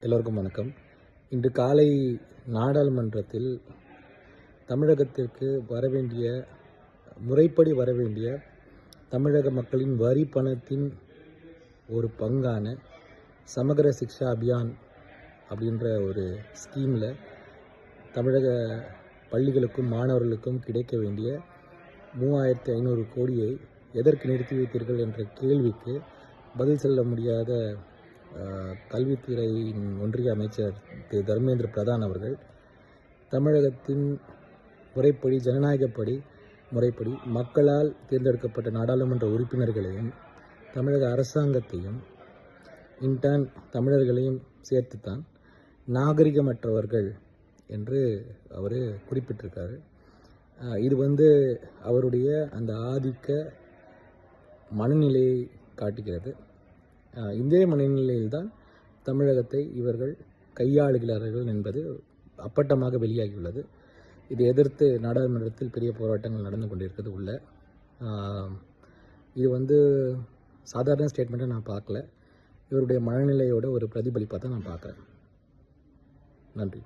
எல்லோருக்கும் வணக்கம். இன்று காலை நாடாளுமன்றத்தில் தமிழகத்திற்கு முறைப்படி வரவேண்டிய தமிழக மக்களின் வரி பணத்தின் ஒரு பங்கான சமகர சிக்ஷா அபியான் அப்படின்ற ஒரு ஸ்கீமில் தமிழக பள்ளிகளுக்கும் மாணவர்களுக்கும் கிடைக்க வேண்டிய 3500 கோடியை எதற்கு நிறுத்தி வைத்தீர்கள் என்ற கேள்விக்கு பதில் சொல்ல முடியாத கல்வித்துறையின் ஒன்றிய அமைச்சர் திரு தர்மேந்திர பிரதான் அவர்கள் தமிழகத்தின் முறைப்படி முறைப்படி மக்களால் தேர்ந்தெடுக்கப்பட்ட நாடாளுமன்ற உறுப்பினர்களையும் தமிழக அரசாங்கத்தையும் இன்டர்ன் தமிழர்களையும் சேர்த்துத்தான் நாகரிகமற்றவர்கள் என்று அவர் குறிப்பிட்டிருக்காரு. இது அவருடைய அந்த ஆதிக்க மனநிலையை காட்டுகிறது. இதே மனநிலையில்தான் தமிழகத்தை இவர்கள் கையாளுகிறார்கள் என்பது அப்பட்டமாக வெளியாகியுள்ளது. இதை எதிர்த்து நாடாளுமன்றத்தில் பெரிய போராட்டங்கள் நடந்து கொண்டிருக்கிறது உள்ள. இது சாதாரண ஸ்டேட்மெண்ட்டை நான் பார்க்கல, இவருடைய மனநிலையோட ஒரு பிரதிபலிப்பாக தான் நான் பார்க்குறேன். நன்றி.